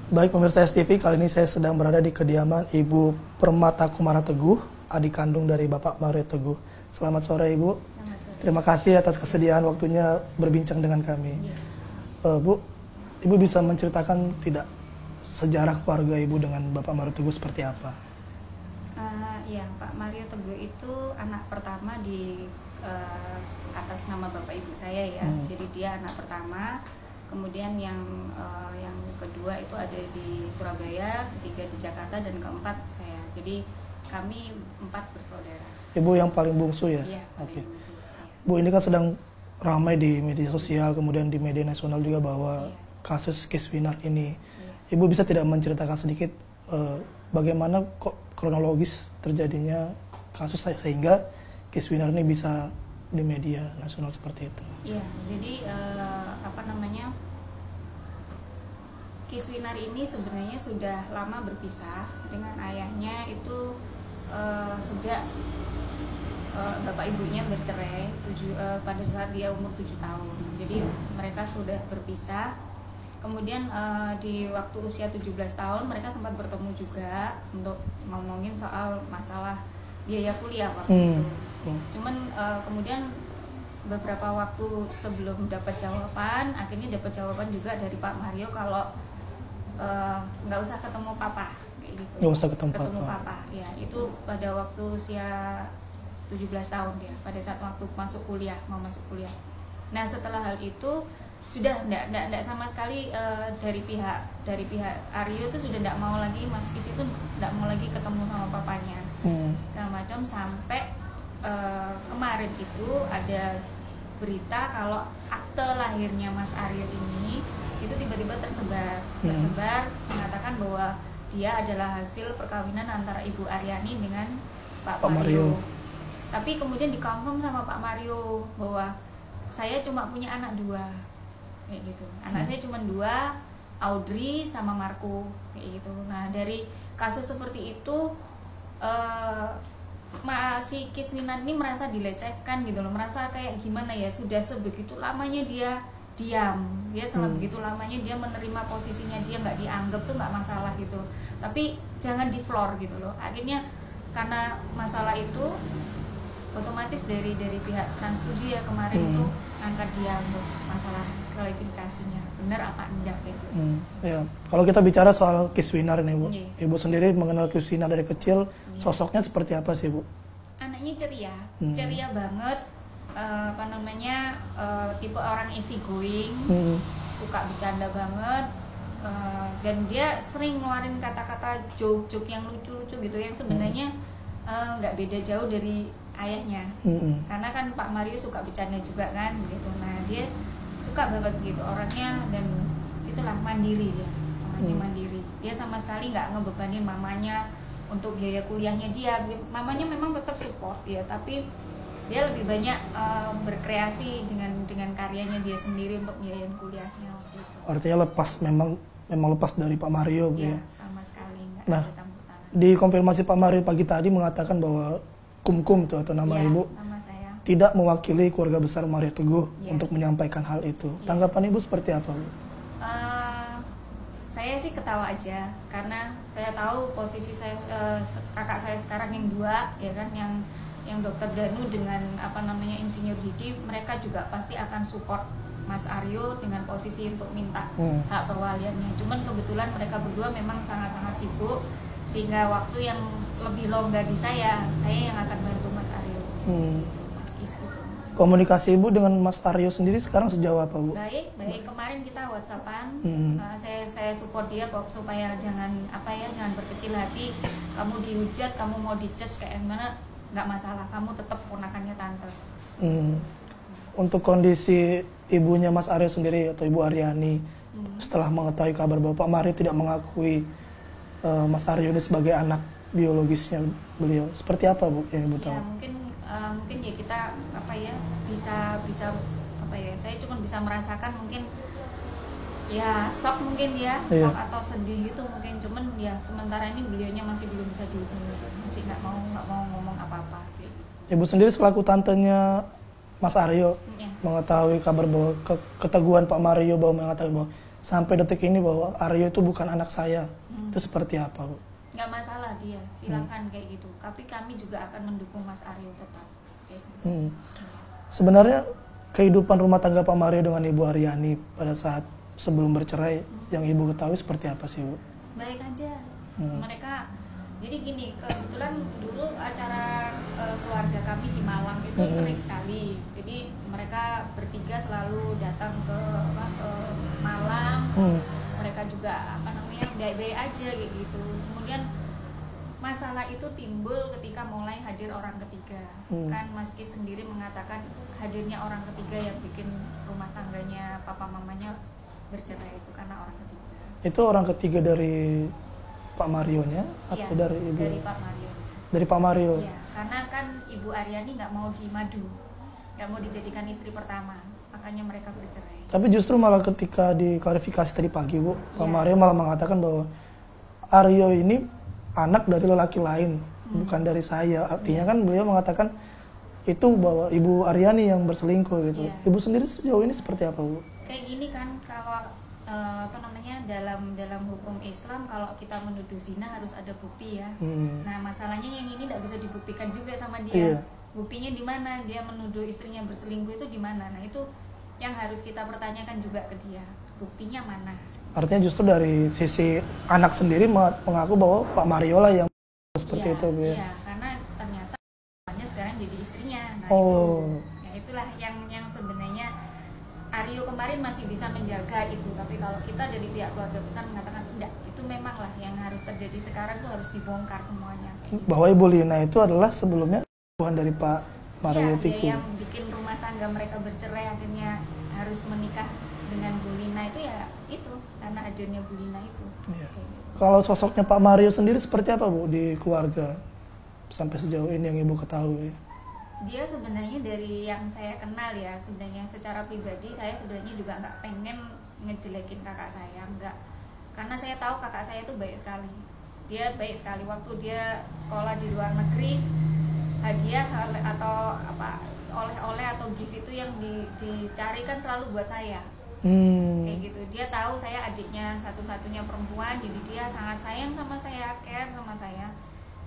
Baik pemirsa STV, kali ini saya sedang berada di kediaman Ibu Permata Kumara Teguh, adik kandung dari Bapak Mario Teguh. Selamat sore Ibu. Selamat sore. Terima kasih atas kesediaan waktunya berbincang dengan kami. Bu, Ibu bisa menceritakan tidak sejarah keluarga Ibu dengan Bapak Mario Teguh seperti apa? Ya, Pak Mario Teguh itu anak pertama di atas nama bapak ibu saya ya. Jadi dia anak pertama. Kemudian yang kedua itu ada di Surabaya, ketiga di Jakarta, dan keempat saya. Jadi kami 4 bersaudara. Ibu yang paling bungsu ya? Iya, Oke. bungsu. Ya. Bu, ini kan sedang ramai di media sosial, kemudian di media nasional juga bahwa kasus Kiswinar ini. Ibu bisa tidak menceritakan sedikit bagaimana kok kronologis terjadinya kasus sehingga Kiswinar ini bisa di media nasional seperti itu? Iya, jadi Kiswinar ini sebenarnya sudah lama berpisah dengan ayahnya itu sejak bapak ibunya bercerai pada saat dia umur 7 tahun. Jadi mereka sudah berpisah. Kemudian di waktu usia 17 tahun mereka sempat bertemu juga untuk ngomongin soal masalah biaya kuliah waktu itu. Cuman kemudian beberapa waktu sebelum dapat jawaban, akhirnya dapat jawaban juga dari Pak Mario kalau nggak usah ketemu papa kayak gitu. Nggak usah ketemu papa. Ya, itu pada waktu usia 17 tahun ya, pada saat waktu mau masuk kuliah. Nah, setelah hal itu sudah enggak sama sekali dari pihak Aryo itu sudah enggak mau lagi, Mas Kis itu enggak mau lagi ketemu sama papanya. Segala macam sampai kemarin itu ada berita kalau akte lahirnya Mas Aryo ini itu tiba-tiba tersebar mengatakan bahwa dia adalah hasil perkawinan antara Ibu Aryani dengan Pak Mario. Tapi kemudian dikonfirm sama Pak Mario bahwa saya cuma punya anak 2 kayak gitu. Anak saya cuma 2, Audrey sama Marco kayak gitu. Nah, dari kasus seperti itu si Kiswinar ini merasa dilecehkan gitu loh, merasa kayak gimana ya, sudah sebegitu lamanya dia diam, dia selama begitu lamanya dia menerima posisinya, dia nggak dianggap tuh nggak masalah gitu, tapi jangan di floor gitu loh. Akhirnya karena masalah itu otomatis dari pihak Trans 7 ya kemarin itu angkat dia untuk masalah klarifikasinya benar apa enggak gitu. Ya, kalau kita bicara soal Kiswinar ini Bu, Ibu sendiri mengenal Kiswinar dari kecil, sosoknya seperti apa sih Bu? Anaknya ceria banget, tipe orang easy going, suka bercanda banget, dan dia sering ngeluarin kata-kata joke-joke yang lucu-lucu gitu, yang sebenarnya nggak beda jauh dari ayahnya. Karena kan Pak Mario suka bercanda juga kan gitu. Nah, dia suka banget gitu orangnya, dan itulah mandiri dia. Orangnya mandiri. Dia sama sekali nggak ngebebanin mamanya untuk biaya kuliahnya dia. Mamanya memang tetap support ya, tapi dia lebih banyak berkreasi dengan karyanya dia sendiri untuk biayain kuliahnya gitu. Artinya memang lepas dari Pak Mario ya, ya. Sama sekali nggak ada campur tangan. Di konfirmasi Pak Mario pagi tadi mengatakan bahwa Kumkum itu atau nama Ibu nama saya tidak mewakili keluarga besar Mario Teguh untuk menyampaikan hal itu. Tanggapan Ibu seperti apa Bu? Saya sih ketawa aja karena saya tahu posisi saya, kakak saya sekarang yang 2 ya kan, yang Dokter Danu dengan Insinyur Didi, mereka juga pasti akan support Mas Aryo dengan posisi untuk minta hak perwaliannya. Cuman kebetulan mereka berdua memang sangat-sangat sibuk, sehingga waktu yang lebih longgar di saya yang akan bantu Mas Aryo. Mas Kis gitu. Komunikasi Ibu dengan Mas Aryo sendiri sekarang sejauh apa Bu? Baik. Kemarin kita WhatsAppan, saya support dia kok supaya jangan berkecil hati. Kamu dihujat, kamu mau dijudge kayak gimana, nggak masalah. Kamu tetap ponakannya tante. Untuk kondisi ibunya Mas Aryo sendiri atau Ibu Aryani, setelah mengetahui kabar bahwa Pak Mario tidak mengakui Mas Aryo ini sebagai anak biologisnya beliau, seperti apa Bu yang Ibu tahu? Ya, mungkin ya kita bisa saya cuma bisa merasakan mungkin ya shock shock atau sedih gitu mungkin, cuman ya sementara ini beliaunya masih belum bisa dihubungi, masih nggak mau ngomong apa-apa gitu. Ibu sendiri selaku tantenya Mas Aryo mengetahui kabar bahwa keteguhan Pak Mario bahwa mengatakan bahwa sampai detik ini bahwa Aryo itu bukan anak saya, itu seperti apa, Bu? Nggak masalah dia, silakan kayak gitu. Tapi kami juga akan mendukung Mas Aryo tetap. Kayak gitu. Sebenarnya kehidupan rumah tangga Pak Mario dengan Ibu Aryani pada saat sebelum bercerai yang Ibu ketahui seperti apa sih, Bu? Baik aja. Mereka, jadi gini, kebetulan dulu acara keluarga kami di Malang itu sering sekali. Jadi mereka bertiga selalu datang ke Malang. Mereka juga baik-baik aja kayak gitu. Kemudian masalah itu timbul ketika mulai hadir orang ketiga. Kan Mas Kis sendiri mengatakan hadirnya orang ketiga yang bikin rumah tangganya papa mamanya bercerai itu karena orang ketiga. Itu orang ketiga dari Pak Marionya atau Ya, dari Ibu? dari Pak Mario. Dari Pak Mario. Ya, karena kan Ibu Aryani nggak mau dimadu, nggak mau dijadikan istri pertama, makanya mereka bercerai. Tapi justru malah ketika diklarifikasi tadi pagi, Bu, Pak Mario malah mengatakan bahwa Aryo ini anak dari lelaki lain, bukan dari saya. Artinya kan beliau mengatakan itu bahwa Ibu Aryani yang berselingkuh gitu. Ibu sendiri sejauh ini seperti apa, Bu? Kayak gini kan, kalau dalam hukum Islam kalau kita menuduh zina harus ada bukti ya. Nah masalahnya yang ini tidak bisa dibuktikan juga sama dia. Buktinya di mana dia menuduh istrinya berselingkuh itu di mana? Nah itu yang harus kita pertanyakan juga ke dia. Buktinya mana? Artinya justru dari sisi anak sendiri mengaku bahwa Pak Mario lah yang seperti itu, Bu. Iya, karena ternyata sekarang jadi istrinya. Nah itulah yang sebenarnya Aryo kemarin masih bisa menjaga itu, tapi kalau kita dari pihak keluarga besar mengatakan tidak, itu memanglah yang harus terjadi sekarang tuh harus dibongkar semuanya. Bahwa Ibu Lina itu adalah sebelumnya Tuhan dari Pak Mario Tiku. Iya, yang bikin rumah tangga mereka bercerai akhirnya harus menikah dengan Bu Lina itu ya itu karena hadirnya Bu Lina itu. Iya. Kalau sosoknya Pak Mario sendiri seperti apa, Bu, di keluarga sampai sejauh ini yang Ibu ketahui? Dia sebenarnya dari yang saya kenal ya, sebenarnya secara pribadi saya sebenarnya juga nggak pengen ngejelekin kakak saya, enggak, karena saya tahu kakak saya itu baik sekali. Dia baik sekali. Waktu dia sekolah di luar negeri, hadiah atau apa oleh-oleh atau gift itu yang dicarikan selalu buat saya. Kayak gitu. Dia tahu saya adiknya satu-satunya perempuan, jadi dia sangat sayang sama saya, care sama saya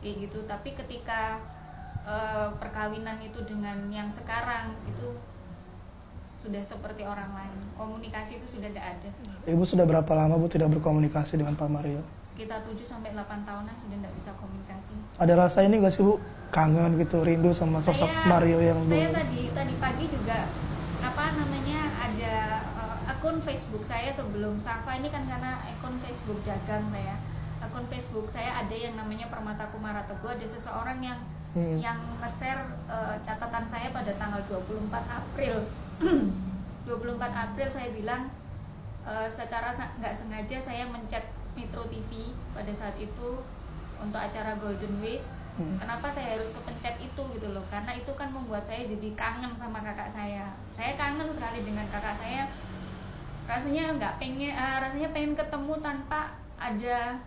kayak gitu. Tapi ketika perkawinan itu dengan yang sekarang itu sudah seperti orang lain, komunikasi itu sudah tidak ada. Ibu sudah berapa lama, Bu, tidak berkomunikasi dengan Pak Mario? Sekitar 7-8 tahunan sudah tidak bisa komunikasi. Ada rasa ini nggak sih, Bu, kangen gitu, rindu sama sosok Mario yang dulu? Saya tadi pagi juga ada akun Facebook saya sebelum Safa ini kan, karena akun Facebook dagang saya. Akun Facebook saya ada yang namanya Permata Kumara Teguh, ada seseorang yang nge-share catatan saya pada tanggal 24 April. 24 April saya bilang secara nggak sengaja saya mencet Metro TV pada saat itu untuk acara Golden Wish. Kenapa saya harus kepencet itu gitu loh? Karena itu kan membuat saya jadi kangen sama kakak saya. Saya kangen sekali dengan kakak saya. Rasanya pengen ketemu tanpa ada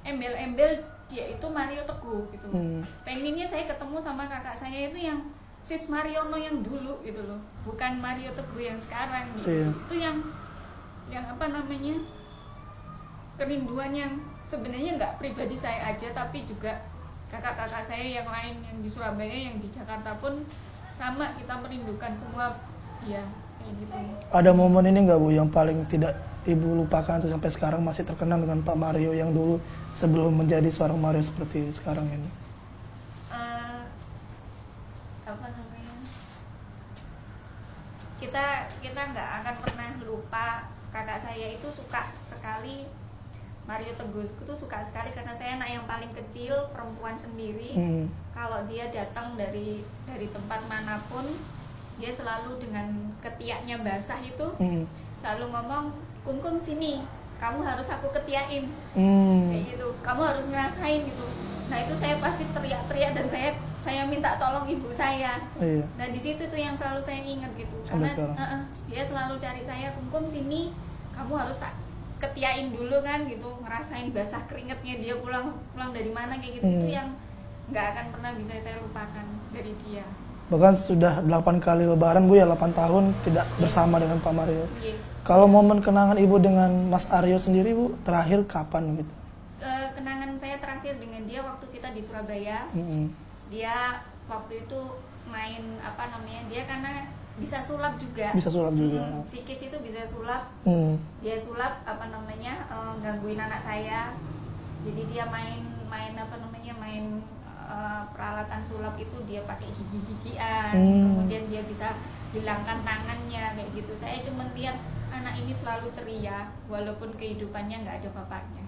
embel-embel dia itu Mario Teguh gitu. Pengennya saya ketemu sama kakak saya itu yang Sis Mariono yang dulu gitu loh, bukan Mario Teguh yang sekarang gitu. Itu yang kerinduan yang sebenarnya nggak pribadi saya aja, tapi juga kakak-kakak saya yang lain yang di Surabaya, yang di Jakarta pun sama, kita merindukan semua ya kayak gitu. Ada momen ini nggak, Bu, yang paling tidak Ibu lupakan atau sampai sekarang masih terkenang dengan Pak Mario yang dulu sebelum menjadi seorang Mario seperti sekarang ini? Kita nggak akan pernah lupa kakak saya itu suka sekali Mario Teguh itu, suka sekali karena saya anak yang paling kecil, perempuan sendiri. Kalau dia datang dari tempat manapun, dia selalu dengan ketiaknya basah itu selalu ngomong, "Kungkung sini, kamu harus aku ketiain." Kayak gitu, kamu harus ngerasain gitu. Nah itu saya pasti teriak-teriak dan saya minta tolong ibu saya. Nah di situ tuh yang selalu saya ingat gitu. Karena dia selalu cari saya, "Kungkung sini, kamu harus ketiain dulu kan," gitu, ngerasain basah keringetnya dia pulang dari mana kayak gitu. Itu yang nggak akan pernah bisa saya lupakan dari dia. Bahkan sudah 8 kali lebaran Bu ya, 8 tahun tidak bersama dengan Pak Mario. Iya. Kalau momen kenangan Ibu dengan Mas Aryo sendiri Bu, terakhir kapan gitu? Kenangan saya terakhir dengan dia waktu kita di Surabaya. Dia waktu itu main apa namanya, dia karena bisa sulap juga. Bisa sulap juga. Psikis itu bisa sulap. Dia sulap apa namanya, gangguin anak saya. Jadi dia main apa namanya, main peralatan sulap itu dia pakai gigi-gigian. Kemudian dia bisa hilangkan tangannya kayak gitu. Saya cuma lihat anak ini selalu ceria walaupun kehidupannya nggak ada bapaknya.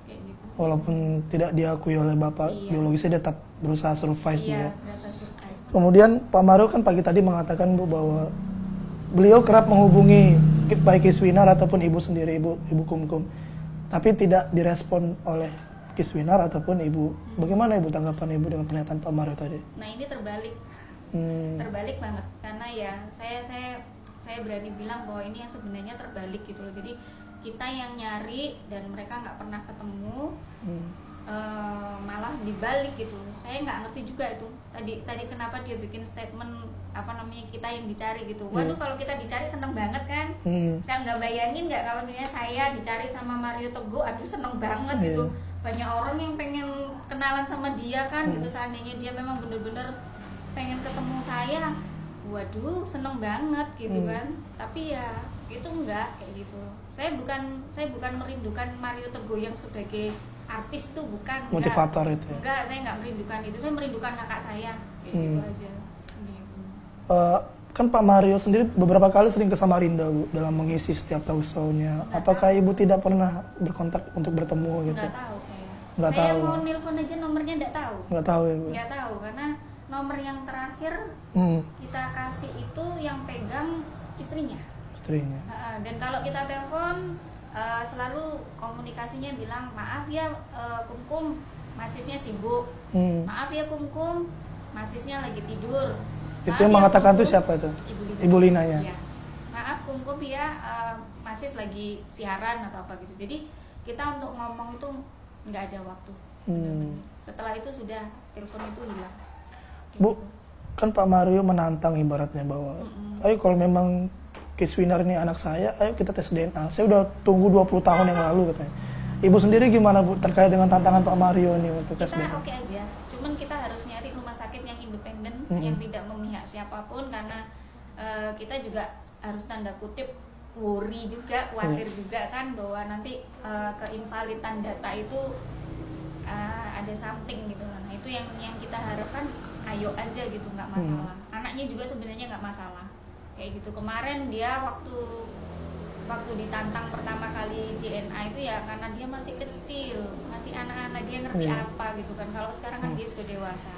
Kayak gitu. Walaupun tidak diakui oleh bapak biologisnya, dia tetap berusaha survive ya. Berusaha survive. Kemudian Pak Mario kan pagi tadi mengatakan Bu bahwa beliau kerap menghubungi baik Kiswinar ataupun Ibu sendiri, Ibu Kumkum, tapi tidak direspon oleh Kiswinar ataupun Ibu. Bagaimana Ibu tanggapan Ibu dengan pernyataan Pak Mario tadi? Nah ini terbalik, terbalik banget karena ya saya berani bilang bahwa ini yang sebenarnya terbalik gitu loh. Jadi kita yang nyari dan mereka nggak pernah ketemu, malah dibalik gitu. Saya nggak ngerti juga itu. Tadi kenapa dia bikin statement apa namanya, kita yang dicari gitu. Waduh, kalau kita dicari seneng banget kan. Saya nggak bayangin nggak kalau misalnya saya dicari sama Mario Teguh, aduh seneng banget gitu. Banyak orang yang pengen kenalan sama dia kan gitu, seandainya dia memang bener-bener pengen ketemu saya, waduh seneng banget gitu kan. Tapi ya itu enggak kayak gitu. Saya bukan merindukan Mario Teguh yang sebagai artis tuh, bukan motivator itu ya? Enggak, saya nggak merindukan itu. Saya merindukan kakak saya kayak gitu aja gitu. Kan Pak Mario sendiri beberapa kali sering ke Samarinda Bu dalam mengisi setiap talk show-nya. Apakah Ibu tidak pernah berkontak untuk bertemu gitu? Nggak tahu saya. Nggak Saya tahu. mau nelpon aja nomornya nggak tahu. Nggak tahu ya Bu? Nggak tahu karena nomor yang terakhir kita kasih itu yang pegang istrinya. Istrinya. Dan kalau kita telepon selalu komunikasinya bilang maaf ya Kumkum, masisnya sibuk. Maaf ya Kumkum, masisnya lagi tidur. Itu yang mengatakan itu siapa itu? Ibu Lina ya? Iya. Maaf Kumkum ya, masis lagi siaran atau apa gitu. Jadi kita untuk ngomong itu nggak ada waktu. Setelah itu sudah telepon itu hilang. Bu, kan Pak Mario menantang ibaratnya bahwa ayo kalau memang Kiswinar ini anak saya, ayo kita tes DNA. Saya udah tunggu 20 tahun yang lalu katanya. Ibu sendiri gimana Bu terkait dengan tantangan Pak Mario ini untuk tes DNA? Kita oke aja, cuman kita harus nyari rumah sakit yang independen, yang tidak memihak siapapun, karena kita juga harus tanda kutip worry juga, khawatir juga kan bahwa nanti keinvalidan data itu ada something gitu. Nah itu yang kita harapkan, ayo aja gitu, nggak masalah. Anaknya juga sebenarnya nggak masalah kayak gitu. Kemarin dia waktu ditantang pertama kali DNA itu ya karena dia masih kecil, masih anak-anak, dia ngerti apa gitu kan. Kalau sekarang kan dia sudah dewasa.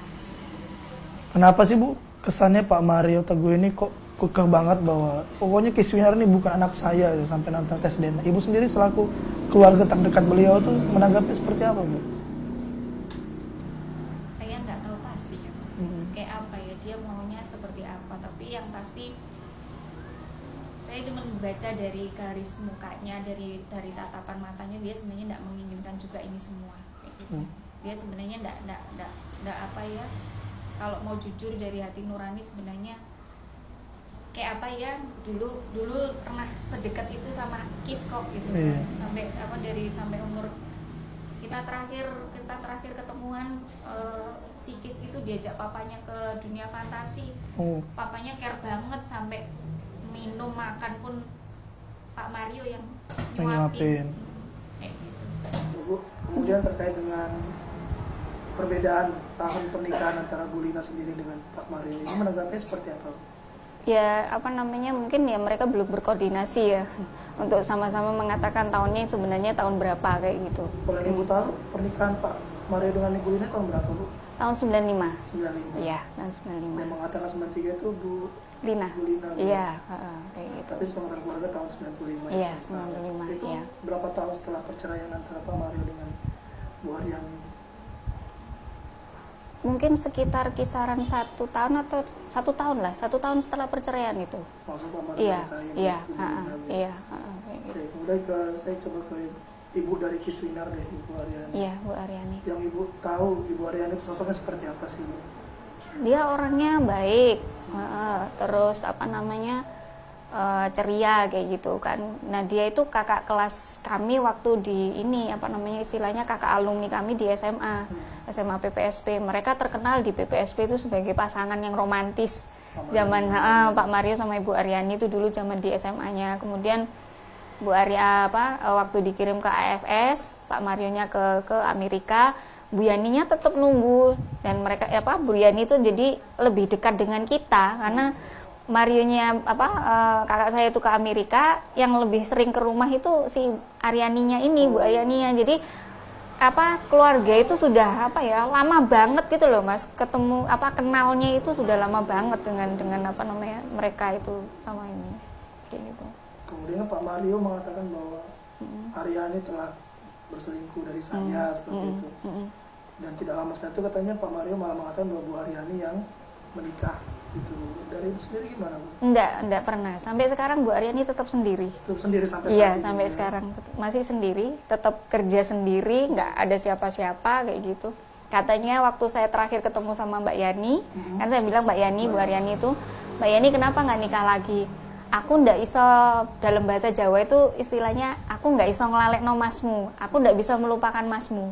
Kenapa sih Bu kesannya Pak Mario Teguh ini kok kekeh banget bahwa pokoknya Kiswinar ini bukan anak saya ya, sampai nantang tes DNA? Ibu sendiri selaku keluarga terdekat beliau tuh menanggapi seperti apa Bu? Saya nggak tahu pasti ya Mas. Kayak apa ya, dia maunya seperti apa. Tapi yang pasti saya cuma membaca dari garis mukanya, dari tatapan matanya, dia sebenarnya tidak menginginkan juga ini semua kayak gitu. Dia sebenarnya tidak apa ya, kalau mau jujur dari hati nurani sebenarnya kayak apa ya, dulu pernah sedekat itu sama Kis kok gitu. Sampai apa, sampai umur kita terakhir ketemuan, si Kis itu diajak papanya ke dunia fantasi. Papanya care banget, sampai minum makan pun Pak Mario yang nyuapin. Kayak gitu. Bu, kemudian terkait dengan perbedaan tahun pernikahan antara Bu Lina sendiri dengan Pak Mario ini, menanggapinya seperti apa? Ya apa namanya, mungkin ya mereka belum berkoordinasi ya untuk sama-sama mengatakan tahunnya sebenarnya tahun berapa kayak gitu. Kalau Ibu tahu pernikahan Pak Mario dengan Ibu Lina tahun berapa Bu? Tahun 95. 95. Iya, tahun 95. Yang mengatakan 93 itu Bu Lina. Bu Lina. Iya, kayak gitu. Tapi sepengetar keluarga tahun 95. Iya, Nah, 95. itu Iya. berapa tahun setelah perceraian antara Pak Mario dengan Bu Aryani? Mungkin sekitar kisaran 1 tahun atau 1 tahun lah, 1 tahun setelah perceraian itu. Maksud Pak Mario Iya, nikahin iya, Bu Lina, iya, Oke, kayak gitu. kemudian saya coba ke Ibu dari Kiswinar deh, Ibu Aryani. Iya, Bu Aryani. Yang Ibu tahu Ibu Aryani itu sosoknya seperti apa sih Bu? Dia orangnya baik, terus apa namanya ceria kayak gitu kan. Nah dia itu kakak kelas kami waktu di ini apa namanya istilahnya kakak alumni kami di SMA PPSP. Mereka terkenal di PPSP itu sebagai pasangan yang romantis. Zaman Pak Mario sama Ibu Aryani itu dulu zaman di SMA-nya. Kemudian Bu Arya waktu dikirim ke AFS, Pak Marionya ke Amerika, Bu Yaninya tetap nunggu, dan mereka Bu Yani itu jadi lebih dekat dengan kita karena Marionya kakak saya itu ke Amerika, yang lebih sering ke rumah itu si Aryaninya ini, Bu Aryaninya. Jadi keluarga itu sudah lama banget gitu loh Mas, ketemu kenalnya itu sudah lama banget dengan mereka itu sama ini kayak gitu. Kemudian Pak Mario mengatakan bahwa Aryani telah berselingkuh dari saya seperti itu. Dan tidak lama setelah itu katanya Pak Mario malah mengatakan bahwa Bu Aryani yang menikah. Itu dari itu sendiri gimana Bu? Enggak pernah. Sampai sekarang Bu Aryani tetap sendiri. Tetap sendiri sampai saat iya, ini? Sampai sekarang masih sendiri, tetap kerja sendiri, nggak ada siapa-siapa kayak gitu. Katanya waktu saya terakhir ketemu sama Mbak Yani, kan saya bilang Mbak Yani, Bu Aryani itu, Mbak Yani kenapa nggak nikah lagi? Aku ndak iso, dalam bahasa Jawa itu istilahnya, aku nggak iso ngelalekno masmu, aku ndak bisa melupakan masmu.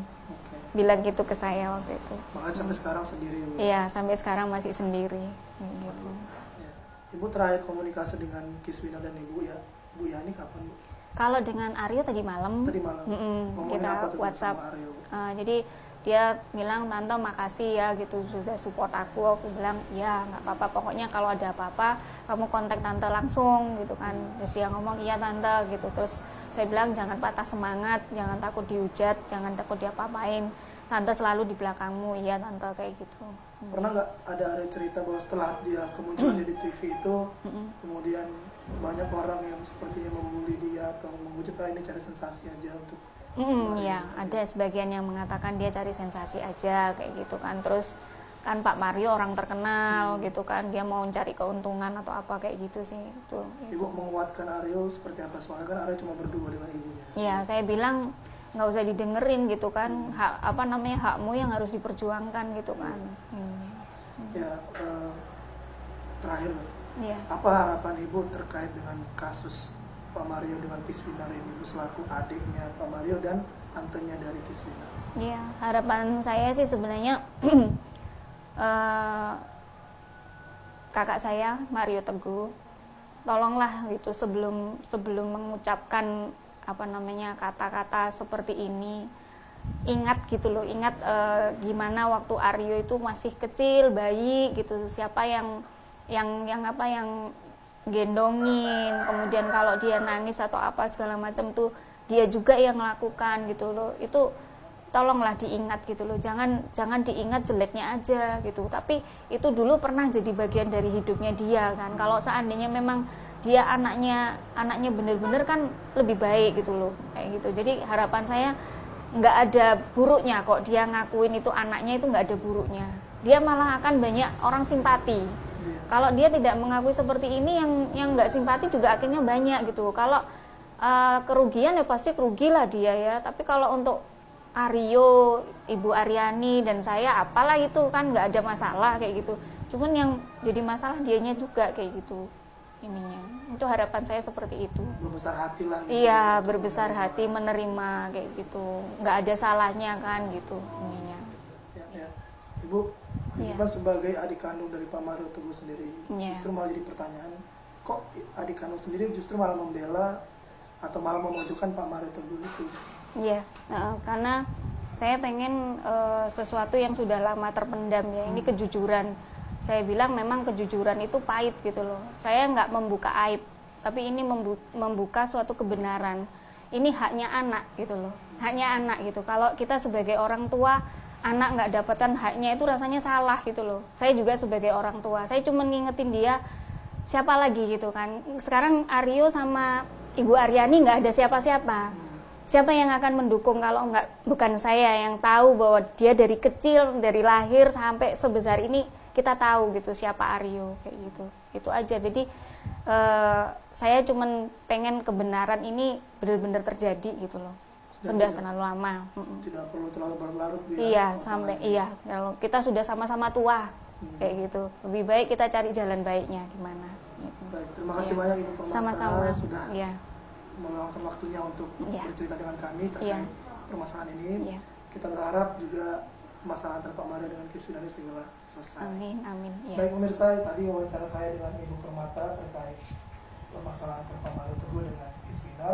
Bilang gitu ke saya waktu itu. Makanya sampai sekarang sendiri Bu? Iya, sampai sekarang masih sendiri gitu. Ya. Ibu terakhir komunikasi dengan Kiswina dan Ibu Yani kapan Bu? Kalau dengan Aryo tadi malam. Kita WhatsApp. Jadi dia bilang, Tante makasih ya gitu sudah support aku. Aku bilang ya nggak apa-apa, pokoknya kalau ada apa-apa kamu kontak Tante langsung gitu kan. Terus dia ngomong iya Tante gitu. Terus saya bilang jangan patah semangat, jangan takut dihujat, jangan takut diapa-apain, Tante selalu di belakangmu. Iya Tante kayak gitu. Pernah nggak ada cerita bahwa setelah dia kemunculan di TV itu kemudian banyak orang yang sepertinya membuli dia atau menghujat, ini cari sensasi aja untuk ya ada sebagian yang mengatakan dia cari sensasi aja kayak gitu kan. Terus kan Pak Mario orang terkenal gitu kan, dia mau cari keuntungan atau apa kayak gitu sih itu. Ibu menguatkan Aryo seperti apa, soalnya kan Aryo cuma berdua dengan ibunya? Ya saya bilang nggak usah didengerin gitu kan, hakmu yang harus diperjuangkan gitu kan. Ya terakhir ya. Apa harapan ibu terkait dengan kasus Pak Mario dengan Kiswina ini, ibu selaku adiknya Pak Mario dan tantenya dari Kiswina? Ya, harapan saya sih sebenarnya kakak saya Mario Teguh, tolonglah gitu sebelum mengucapkan kata-kata seperti ini, ingat gitu loh, gimana waktu Aryo itu masih kecil, bayi gitu, siapa yang gendongin, kemudian kalau dia nangis atau apa segala macam tuh dia juga yang melakukan gitu loh. Itu tolonglah diingat gitu loh, jangan diingat jeleknya aja gitu, tapi itu dulu pernah jadi bagian dari hidupnya dia kan. Kalau seandainya memang dia anaknya bener-bener kan lebih baik gitu loh kayak gitu. Jadi harapan saya nggak ada buruknya kok dia ngakuin itu anaknya, itu nggak ada buruknya, dia malah akan banyak orang simpati. Kalau dia tidak mengakui seperti ini, yang nggak simpati juga akhirnya banyak gitu. Kalau kerugian ya pasti kerugilah dia ya. Tapi kalau untuk Aryo, Ibu Aryani dan saya, apalah itu kan nggak ada masalah kayak gitu. Cuman yang jadi masalah dianya juga kayak gitu ininya. Itu harapan saya seperti itu. Berbesar hati lah. Gitu. Iya, berbesar hati menerima kayak gitu. Nggak ada salahnya kan gitu ininya. Ya. Ibu kan sebagai adik kandung dari Pak Mario Teguh sendiri, justru malah jadi pertanyaan, kok adik kandung sendiri justru malah membela atau malah memojokkan Pak Mario Teguh itu? Iya, karena saya pengen sesuatu yang sudah lama terpendam ya, ini kejujuran. Saya bilang memang kejujuran itu pahit gitu loh. Saya nggak membuka aib, tapi ini membuka suatu kebenaran. Ini haknya anak gitu loh, haknya anak gitu. Kalau kita sebagai orang tua, anak nggak dapatkan haknya itu rasanya salah gitu loh. Saya juga sebagai orang tua, saya cuma ngingetin dia, siapa lagi gitu kan. Sekarang Aryo sama Ibu Aryani nggak ada siapa-siapa. Siapa yang akan mendukung kalau bukan saya yang tahu bahwa dia dari kecil, dari lahir sampai sebesar ini, kita tahu gitu siapa Aryo kayak gitu. Itu aja. Jadi saya cuma pengen kebenaran ini benar-benar terjadi gitu loh. Sudah terlalu lama. Tidak perlu terlalu berlarut. Iya, sampai kalau kita sudah sama-sama tua, kayak gitu. Lebih baik kita cari jalan baiknya gimana. Gitu. Baik, terima kasih Iya. banyak Ibu Permata Sama-sama. sudah Iya. meluangkan waktunya untuk Iya. bercerita dengan kami terkait Iya. permasalahan ini. Iya. Kita berharap juga masalah antara Pak Mario dengan Kiswina ini segera selesai. Amin, amin. Iya. Baik pemirsa, tadi wawancara saya dengan Ibu Permata terkait permasalahan antara Pak Mario Teguh dengan Kiswina.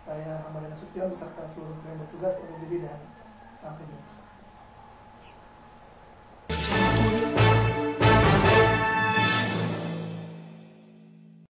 Saya Ramadhan Nasution beserta seluruh kru yang bertugas undur diri dan sampai jumpa.